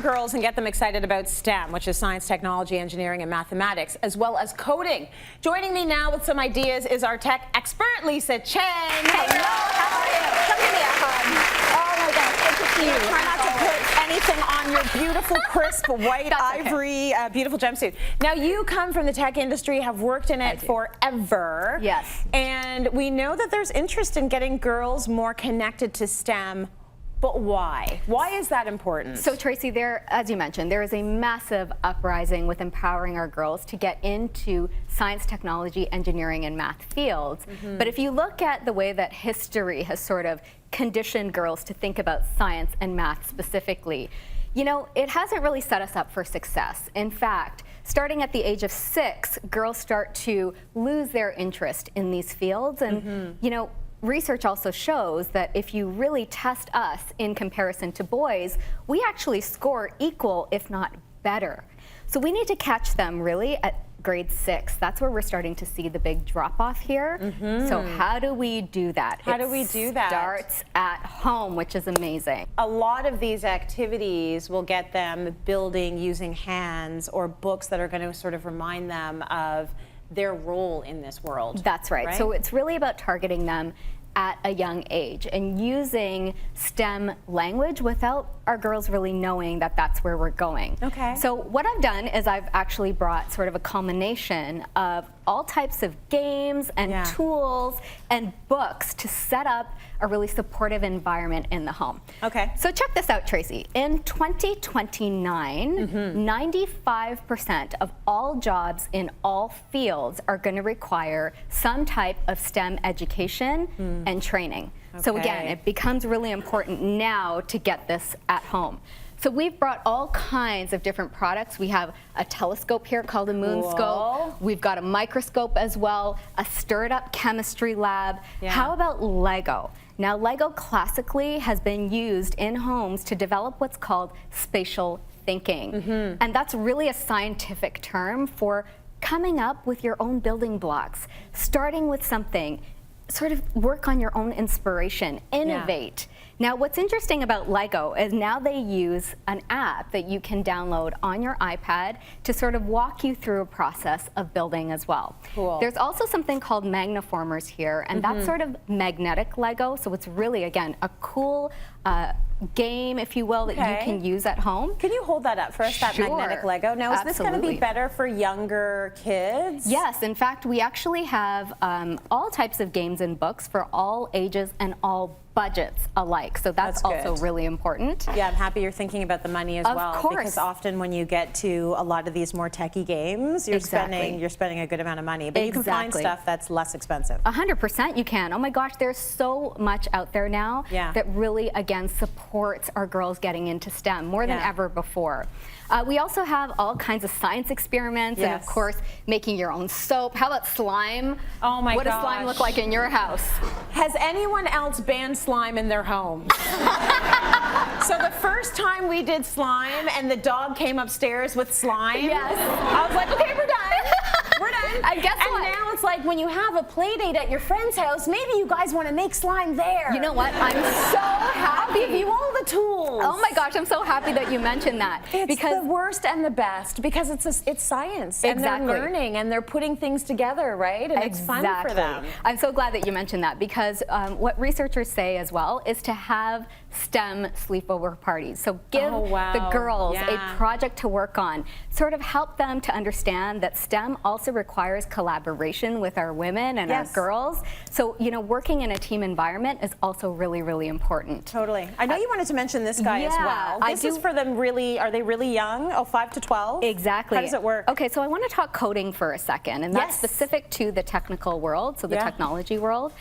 girls and get them excited about STEM, which is science, technology, engineering, and mathematics, as well as coding. Joining me now with some ideas is our tech expert, Lisa Chang. Hello, how are you? Come give me a hug. Oh my gosh, good to see you. Try not to put anything on your beautiful, crisp, white ivory, beautiful jumpsuit. Now, you come from the tech industry, have worked in it forever. Yes. And we know that there's interest in getting girls more connected to STEM. But why? Why is that important? So Tracy, as you mentioned, there is a massive uprising with empowering our girls to get into science, technology, engineering, and math fields. But if you look at the way that history has sort of conditioned girls to think about science and math specifically, you know, it hasn't really set us up for success. In fact, starting at the age of 6, girls start to lose their interest in these fields. And, you know, research also shows that if you really test us in comparison to boys, we actually score equal, if not better. So we need to catch them really at grade 6. That's where we're starting to see the big drop off here. So how do we do that? How do we do that? It starts at home, which is amazing. A lot of these activities will get them building using hands or books that are going to sort of remind them of their role in this world. That's right. So it's really about targeting them at a young age and using STEM language without our girls really knowing that that's where we're going. Okay. So what I've done is I've actually brought sort of a culmination of all types of games and tools and books to set up a really supportive environment in the home. Okay. So check this out, Tracy. In 2029, 95% of all jobs in all fields are going to require some type of STEM education and training. So again, it becomes really important now to get this at home. So we've brought all kinds of different products. We have a telescope here called a moonscope. We've got a microscope as well, a stirred up chemistry lab. How about Lego? Now, Lego classically has been used in homes to develop what's called spatial thinking. And that's really a scientific term for coming up with your own building blocks, starting with something, sort of work on your own inspiration, innovate. Now, what's interesting about Lego is now they use an app that you can download on your iPad to sort of walk you through a process of building as well. Cool. There's also something called magneformers here, and that's sort of magnetic Lego, so it's really, again, a cool game, if you will, that you can use at home. Can you hold that up for us, that magnetic Lego? Now, is this going to be better for younger kids? Yes, in fact, we actually have all types of games and books for all ages and all budgets alike, so that's also really important. Yeah, I'm happy you're thinking about the money as well. Of course. Because often when you get to a lot of these more techie games, you're spending a good amount of money, but you can find stuff that's less expensive. 100% you can. Oh my gosh, there's so much out there now that really, again, supports our girls getting into STEM more than ever before. We also have all kinds of science experiments and, of course, making your own soap. How about slime? Oh my gosh. What does slime look like in your house? Has anyone else banned slime in their homes? So the first time we did slime and the dog came upstairs with slime, I was like, okay, we're done. We're done. And guess what? And now it's like when you have a play date at your friend's house, maybe you guys want to make slime there. You know what? I'm so happy. I'll give you all the tools. Oh my gosh, I'm so happy that you mentioned that. It's because the worst and the best, because it's science. And they're learning and they're putting things together, right? And it's fun for them. I'm so glad that you mentioned that, because what researchers say as well is to have STEM sleepover parties. So give the girls a project to work on, sort of help them to understand that STEM also requires collaboration with our women and our girls. So, you know, working in a team environment is also really, really important. Totally. I know you wanted to mention this guy as well. This is for them really, are they really young? Oh, 5 to 12? Exactly. How does it work? Okay, so I want to talk coding for a second, and that's specific to the technical world, so the technology world.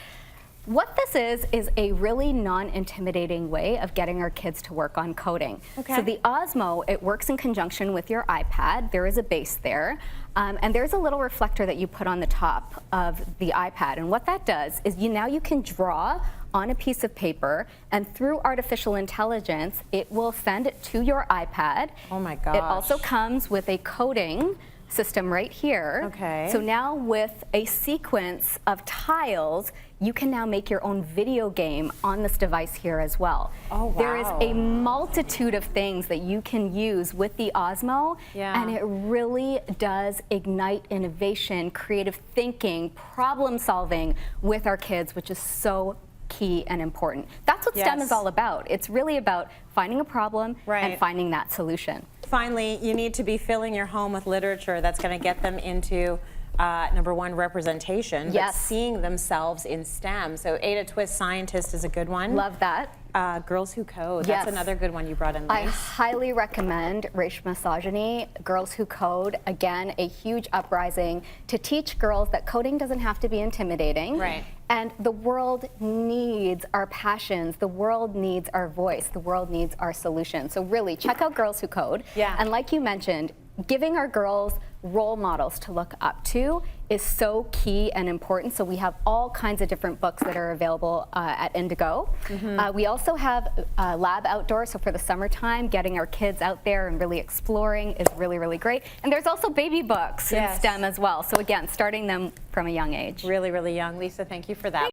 What this is a really non-intimidating way of getting our kids to work on coding. So the Osmo, it works in conjunction with your iPad. There is a base there, and there's a little reflector that you put on the top of the iPad. And what that does is now you can draw on a piece of paper, and through artificial intelligence, it will send it to your iPad. Oh my gosh. It also comes with a coding system right here. So now with a sequence of tiles, you can now make your own video game on this device here as well. Oh, wow. There is a multitude of things that you can use with the Osmo, and it really does ignite innovation, creative thinking, problem solving with our kids, which is so key and important. That's what STEM is all about. It's really about finding a problem and finding that solution. Finally, you need to be filling your home with literature that's going to get them into number one, representation, but seeing themselves in STEM. So Ada Twist, Scientist, is a good one. Love that. Girls Who Code, that's another good one you brought in, Lise. I highly recommend Racial Misogyny, Girls Who Code. Again, a huge uprising to teach girls that coding doesn't have to be intimidating. Right. And the world needs our passions. The world needs our voice. The world needs our solutions. So really, check out Girls Who Code. Yeah. And like you mentioned, giving our girls role models to look up to is so key and important. So we have all kinds of different books that are available at Indigo. We also have Lab Outdoor, so for the summertime, getting our kids out there and really exploring is really, really great. And there's also baby books in STEM as well. So again, starting them from a young age. Really, really young. Lisa, thank you for that.